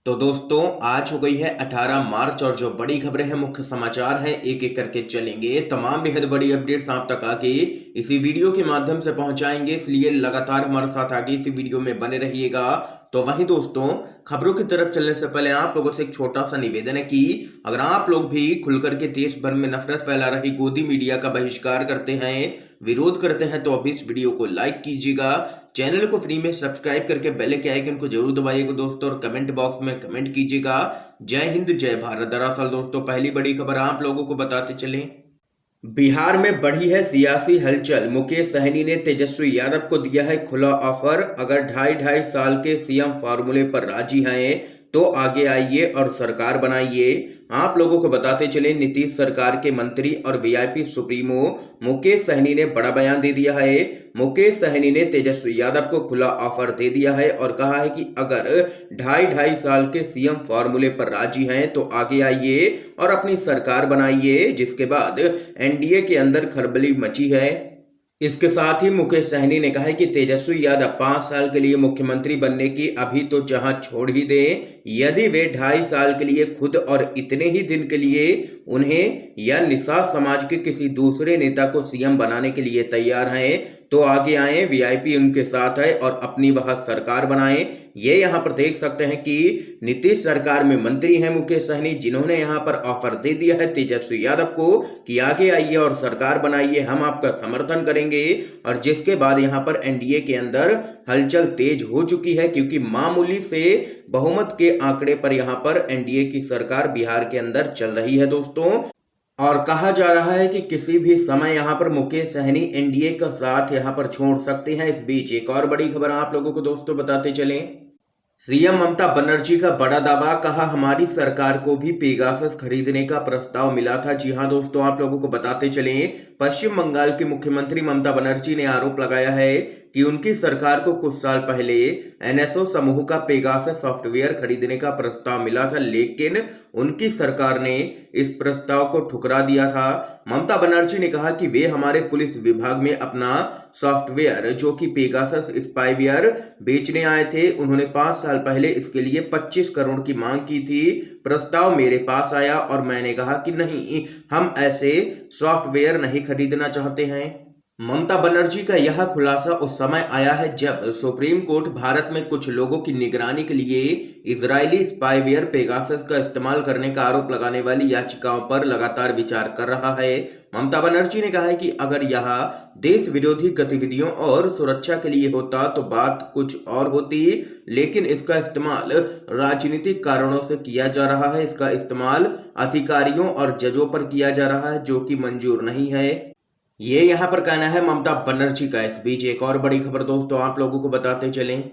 तो दोस्तों आज हो गई है 18 मार्च और जो बड़ी खबरें हैं मुख्य समाचार हैं एक एक करके चलेंगे। तमाम बेहद बड़ी अपडेट्स आप तक आके इसी वीडियो के माध्यम से पहुंचाएंगे, इसलिए लगातार हमारे साथ आगे इसी वीडियो में बने रहिएगा। तो वहीं दोस्तों खबरों की तरफ चलने से पहले आप लोगों से एक छोटा सा निवेदन है कि अगर आप लोग भी खुलकर के देश भर में नफरत फैला रही गोदी मीडिया का बहिष्कार करते हैं, विरोध करते हैं, तो अभी इस वीडियो को लाइक कीजिएगा, चैनल को फ्री में सब्सक्राइब करके बेल के आइकन को जरूर दबाइएगा दोस्तों, और कमेंट बॉक्स में कमेंट कीजिएगा जय हिंद जय भारत। दरअसल दोस्तों पहली बड़ी खबर आप लोगों को बताते चलें, बिहार में बढ़ी है सियासी हलचल। मुकेश सहनी ने तेजस्वी यादव को दिया है खुला ऑफर, अगर 2.5 साल के सीएम फार्मूले पर राजी हैं तो आगे आइए और सरकार बनाइए। आप लोगों को बताते चले, नीतीश सरकार के मंत्री और वीआईपी सुप्रीमो मुकेश सहनी ने बड़ा बयान दे दिया है। मुकेश सहनी ने तेजस्वी यादव को खुला ऑफर दे दिया है और कहा है कि अगर 2.5 साल के सीएम फार्मूले पर राजी हैं तो आगे आइए और अपनी सरकार बनाइए, जिसके बाद एनडीए के अंदर खलबली मची है। इसके साथ ही मुकेश सहनी ने कहा है कि तेजस्वी यादव 5 साल के लिए मुख्यमंत्री बनने की अभी तो चाह छोड़ ही दें, यदि वे 2.5 साल के लिए खुद और इतने ही दिन के लिए उन्हें या निषाद समाज के किसी दूसरे नेता को सीएम बनाने के लिए तैयार हैं तो आगे आए, वीआईपी उनके साथ है और अपनी वह सरकार बनाएं। ये यहाँ पर देख सकते हैं कि नीतीश सरकार में मंत्री हैं मुकेश सहनी, जिन्होंने यहाँ पर ऑफर दे दिया है तेजस्वी यादव को कि आगे आइए और सरकार बनाइए, हम आपका समर्थन करेंगे। और जिसके बाद यहाँ पर एनडीए के अंदर हलचल तेज हो चुकी है, क्योंकि मामूली से बहुमत के आंकड़े पर यहाँ पर एनडीए की सरकार बिहार के अंदर चल रही है दोस्तों। और कहा जा रहा है कि किसी भी समय यहाँ पर मुकेश सहनी एनडीए का साथ यहाँ पर छोड़ सकते हैं। इस बीच एक और बड़ी खबर आप लोगों को दोस्तों बताते चलें, सीएम ममता बनर्जी का बड़ा दावा, कहा हमारी सरकार को भी पेगासस खरीदने का प्रस्ताव मिला था। जी हां दोस्तों, आप लोगों को बताते चलें, पश्चिम बंगाल की मुख्यमंत्री ममता बनर्जी ने आरोप लगाया है कि उनकी सरकार को कुछ साल पहले एनएसओ समूह का पेगासस सॉफ्टवेयर खरीदने का प्रस्ताव मिला था, लेकिन उनकी सरकार ने इस प्रस्ताव को ठुकरा दिया था। ममता बनर्जी ने कहा कि वे हमारे पुलिस विभाग में अपना सॉफ्टवेयर जो कि पेगासस स्पाईवेयर बेचने आए थे। उन्होंने 5 साल पहले इसके लिए 25 करोड़ की मांग की थी। प्रस्ताव मेरे पास आया और मैंने कहा कि नहीं, हम ऐसे सॉफ्टवेयर नहीं खरीदना चाहते हैं। ममता बनर्जी का यह खुलासा उस समय आया है जब सुप्रीम कोर्ट भारत में कुछ लोगों की निगरानी के लिए इजरायली स्पाईवेयर पेगासस का इस्तेमाल करने का आरोप लगाने वाली याचिकाओं पर लगातार विचार कर रहा है। ममता बनर्जी ने कहा है कि अगर यह देश विरोधी गतिविधियों और सुरक्षा के लिए होता तो बात कुछ और होती, लेकिन इसका इस्तेमाल राजनीतिक कारणों से किया जा रहा है। इसका इस्तेमाल अधिकारियों और जजों पर किया जा रहा है, जो कि मंजूर नहीं है। ये यहाँ पर कहना है ममता बनर्जी का। इस बीच एक और बड़ी खबर दोस्तों आप लोगों को बताते चलें,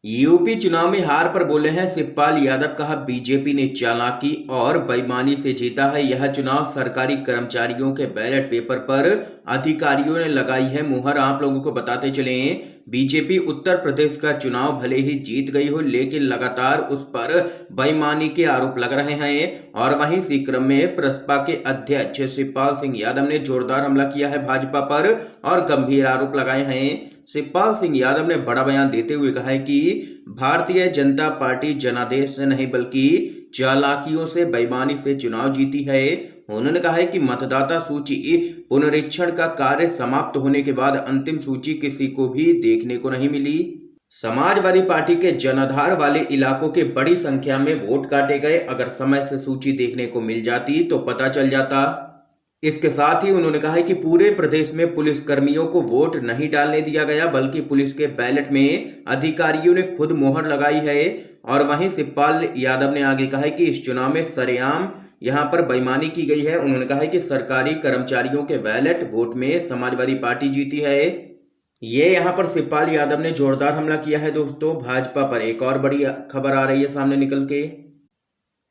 यूपी चुनाव में हार पर बोले हैं शिवपाल यादव, कहा बीजेपी ने चालाकी और बेईमानी से जीता है यह चुनाव, सरकारी कर्मचारियों के बैलेट पेपर पर अधिकारियों ने लगाई है मुहर। आप लोगों को बताते चलें, बीजेपी उत्तर प्रदेश का चुनाव भले ही जीत गई हो, लेकिन लगातार उस पर बेईमानी के आरोप लग रहे हैं। और वहीं इसी क्रम में प्रसपा के अध्यक्ष शिवपाल सिंह यादव ने जोरदार हमला किया है भाजपा पर और गंभीर आरोप लगाए हैं। शिवपाल सिंह यादव ने बड़ा बयान देते हुए कहा है कि भारतीय जनता पार्टी जनादेश से नहीं बल्कि चालाकियों से, बेईमानी से चुनाव जीती है। उन्होंने कहा है कि मतदाता सूची पुनरीक्षण का कार्य समाप्त होने के बाद अंतिम सूची किसी को भी देखने को नहीं मिली। समाजवादी पार्टी के जनाधार वाले इलाकों के बड़ी संख्या में वोट काटे गए, अगर समय से सूची देखने को मिल जाती तो पता चल जाता। इसके साथ ही उन्होंने कहा है कि पूरे प्रदेश में पुलिस कर्मियों को वोट नहीं डालने दिया गया, बल्कि पुलिस के बैलेट में अधिकारियों ने खुद मोहर लगाई है। और वहीं शिवपाल यादव ने आगे कहा है कि इस चुनाव में सरेआम यहां पर बेईमानी की गई है। उन्होंने कहा है कि सरकारी कर्मचारियों के बैलेट वोट में समाजवादी पार्टी जीती है। ये यहां पर शिवपाल यादव ने जोरदार हमला किया है दोस्तों भाजपा पर। एक और बड़ी खबर आ रही है सामने निकल के,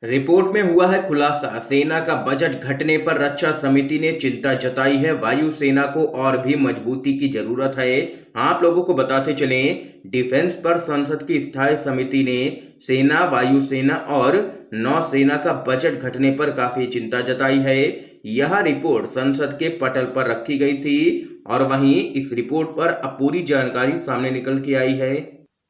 रिपोर्ट में हुआ है खुलासा, सेना का बजट घटने पर रक्षा समिति ने चिंता जताई है, वायुसेना को और भी मजबूती की जरूरत है। आप लोगों को बताते चलें, डिफेंस पर संसद की स्थायी समिति ने सेना, वायुसेना और नौसेना का बजट घटने पर काफी चिंता जताई है। यह रिपोर्ट संसद के पटल पर रखी गई थी और वहीं इस रिपोर्ट पर अब पूरी जानकारी सामने निकल के आई है।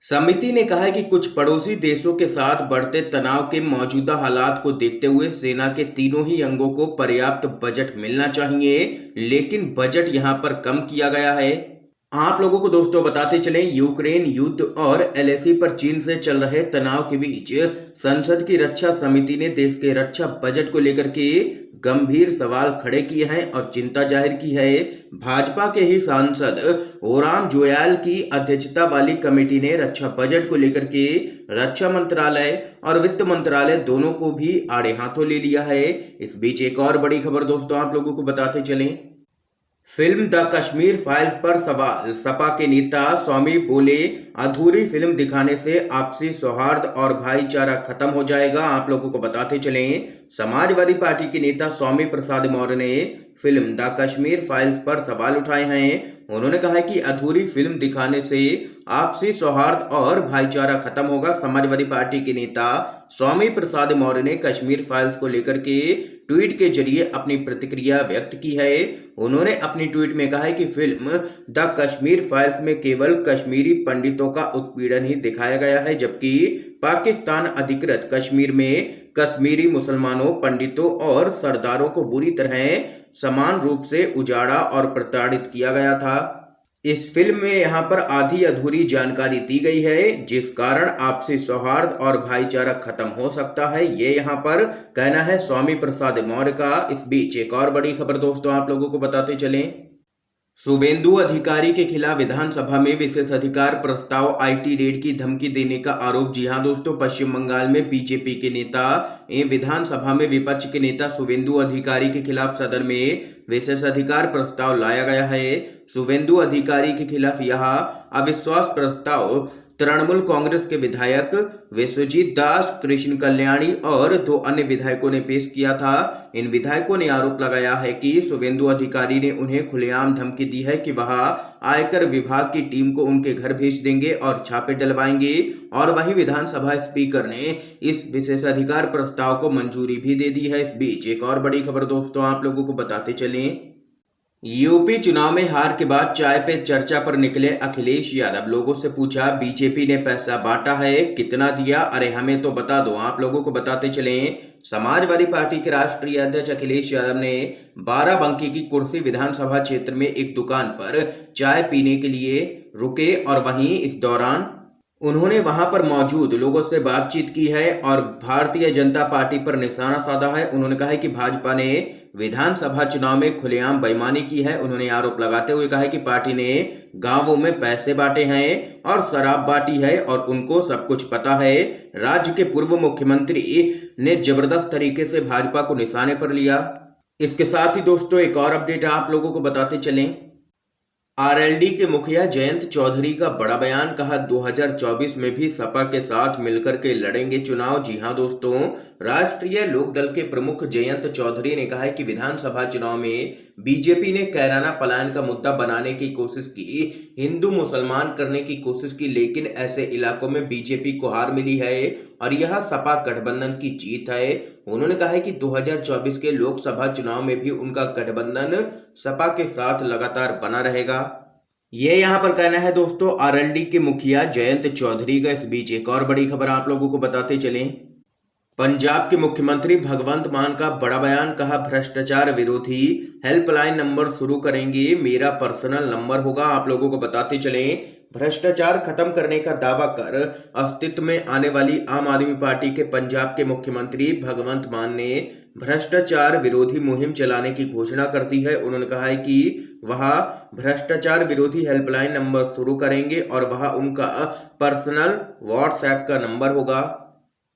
समिति ने कहा है कि कुछ पड़ोसी देशों के साथ बढ़ते तनाव के मौजूदा हालात को देखते हुए सेना के तीनों ही अंगों को पर्याप्त बजट मिलना चाहिए, लेकिन बजट यहां पर कम किया गया है। आप लोगों को दोस्तों बताते चलें, यूक्रेन युद्ध और एलएसी पर चीन से चल रहे तनाव के बीच संसद की रक्षा समिति ने देश के रक्षा बजट को लेकर के गंभीर सवाल खड़े किए हैं और चिंता जाहिर की है। भाजपा के ही सांसद ओराम जोयाल की अध्यक्षता वाली कमेटी ने रक्षा बजट को लेकर के रक्षा मंत्रालय और वित्त मंत्रालय दोनों को भी आड़े हाथों ले लिया है। इस बीच एक और बड़ी खबर दोस्तों आप लोगों को बताते चलें। फिल्म द कश्मीर फाइल्स पर सवाल, सपा के नेता स्वामी बोले अधूरी फिल्म दिखाने से आपसी सौहार्द और भाईचारा खत्म हो जाएगा। आप लोगों को बताते चलें, समाजवादी पार्टी के नेता स्वामी प्रसाद मौर्य ने फिल्म द कश्मीर फाइल्स पर सवाल उठाए हैं। उन्होंने कहा है कि अधूरी फिल्म दिखाने से आपसी सौहार्द और भाईचारा खत्म होगा। समाजवादी पार्टी के नेता स्वामी प्रसाद मौर्य ने कश्मीर फाइल्स को लेकर के ट्वीट के जरिए अपनी प्रतिक्रिया व्यक्त की है। उन्होंने अपनी ट्वीट में कहा है कि फिल्म द कश्मीर फाइल्स में केवल कश्मीरी पंडितों का उत्पीड़न ही दिखाया गया है, जबकि पाकिस्तान अधिकृत कश्मीर में कश्मीरी मुसलमानों, पंडितों और सरदारों को बुरी तरह समान रूप से उजाड़ा और प्रताड़ित किया गया था। इस फिल्म में यहाँ पर आधी अधूरी जानकारी दी गई है, जिस कारण आपसी सौहार्द और भाईचारा खत्म हो सकता है, ये यहाँ पर कहना है स्वामी प्रसाद मौर्य का। इस बीच एक और बड़ी खबर दोस्तों आप लोगों को बताते चलें। शुवेंदु अधिकारी के खिलाफ विधानसभा में विशेष अधिकार प्रस्ताव आईटी रेड की धमकी देने का आरोप। जी हां दोस्तों, पश्चिम बंगाल में बीजेपी के नेता एवं विधानसभा में विपक्ष के नेता शुवेंदु अधिकारी के खिलाफ सदन में विशेष अधिकार प्रस्ताव लाया गया है। शुवेंदु अधिकारी के खिलाफ यह अविश्वास प्रस्ताव तृणमूल कांग्रेस के विधायक विश्वजीत दास, कृष्ण कल्याणी और 2 अन्य विधायकों ने पेश किया था। इन विधायकों ने आरोप लगाया है कि शुवेंदु अधिकारी ने उन्हें खुलेआम धमकी दी है कि वह आयकर विभाग की टीम को उनके घर भेज देंगे और छापे डलवाएंगे। और वहीं विधानसभा स्पीकर ने इस विशेषाधिकार प्रस्ताव को मंजूरी भी दे दी है। इस बीच एक और बड़ी खबर दोस्तों आप लोगों को बताते चलें। यूपी चुनाव में हार के बाद चाय पे चर्चा पर निकले अखिलेश यादव। लोगों से पूछा, बीजेपी ने पैसा बांटा है, कितना दिया, अरे हमें तो बता दो। आप लोगों को बताते चलें, समाजवादी पार्टी के राष्ट्रीय अध्यक्ष अखिलेश यादव ने बाराबंकी की कुर्सी विधानसभा क्षेत्र में एक दुकान पर चाय पीने के लिए रुके और वहीं इस दौरान उन्होंने वहां पर मौजूद लोगों से बातचीत की है और भारतीय जनता पार्टी पर निशाना साधा है। उन्होंने कहा है कि भाजपा ने विधानसभा चुनाव में खुलेआम बेईमानी की है। उन्होंने आरोप लगाते हुए कहा है कि पार्टी ने गांवों में पैसे बांटे हैं और शराब बांटी है और उनको सब कुछ पता है। राज्य के पूर्व मुख्यमंत्री ने जबरदस्त तरीके से भाजपा को निशाने पर लिया। इसके साथ ही दोस्तों एक और अपडेट आप लोगों को बताते चलें। आरएलडी के मुखिया जयंत चौधरी का बड़ा बयान, कहा 2024 में भी सपा के साथ मिलकर के लड़ेंगे चुनाव। जी हां दोस्तों, राष्ट्रीय लोकदल के प्रमुख जयंत चौधरी ने कहा है कि विधानसभा चुनाव में बीजेपी ने कैराना पलायन का मुद्दा बनाने की कोशिश की, हिंदू मुसलमान करने की कोशिश की, लेकिन ऐसे इलाकों में बीजेपी को हार मिली है और यह सपा गठबंधन की जीत है। उन्होंने कहा है कि 2024 के लोकसभा चुनाव में भी उनका गठबंधन सपा के साथ लगातार बना रहेगा, ये यहाँ पर कहना है दोस्तों आरएलडी के मुखिया जयंत चौधरी का। इस बीच एक और बड़ी खबर आप लोगों को बताते चलें। पंजाब के मुख्यमंत्री भगवंत मान का बड़ा बयान, कहा भ्रष्टाचार विरोधी हेल्पलाइन नंबर शुरू करेंगे, मेरा पर्सनल नंबर होगा। आप लोगों को बताते चलें, भ्रष्टाचार खत्म करने का दावा कर अस्तित्व में आने वाली आम आदमी पार्टी के पंजाब के मुख्यमंत्री भगवंत मान ने भ्रष्टाचार विरोधी मुहिम चलाने की घोषणा कर दी है। उन्होंने कहा है कि वह भ्रष्टाचार विरोधी हेल्पलाइन नंबर शुरू करेंगे और वह उनका पर्सनल व्हाट्सएप का नंबर होगा।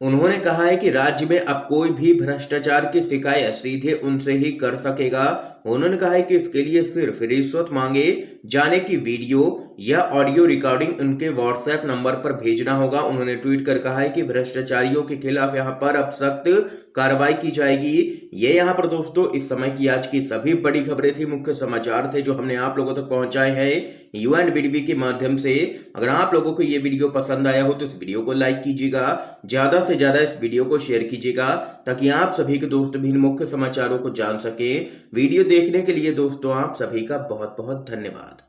उन्होंने कहा है कि राज्य में अब कोई भी भ्रष्टाचार की शिकायत सीधे उनसे ही कर सकेगा। उन्होंने कहा है कि इसके लिए सिर्फ रिश्वत मांगे जाने की वीडियो या ऑडियो रिकॉर्डिंग उनके व्हाट्सएप नंबर पर भेजना होगा। उन्होंने ट्वीट कर कहा है कि भ्रष्टाचारियों के खिलाफ यहाँ पर अब सख्त कार्रवाई की जाएगी। ये यहाँ पर दोस्तों इस समय की आज की सभी बड़ी खबरें थी, मुख्य समाचार थे जो हमने आप लोगों तक पहुंचाए हैं यूएनवीडीवी के माध्यम से। अगर आप लोगों को ये वीडियो पसंद आया हो तो इस वीडियो को लाइक कीजिएगा, ज्यादा से ज्यादा इस वीडियो को शेयर कीजिएगा ताकि आप सभी के दोस्त भी मुख्य समाचारों को जान सके। वीडियो देखने के लिए दोस्तों आप सभी का बहुत बहुत धन्यवाद।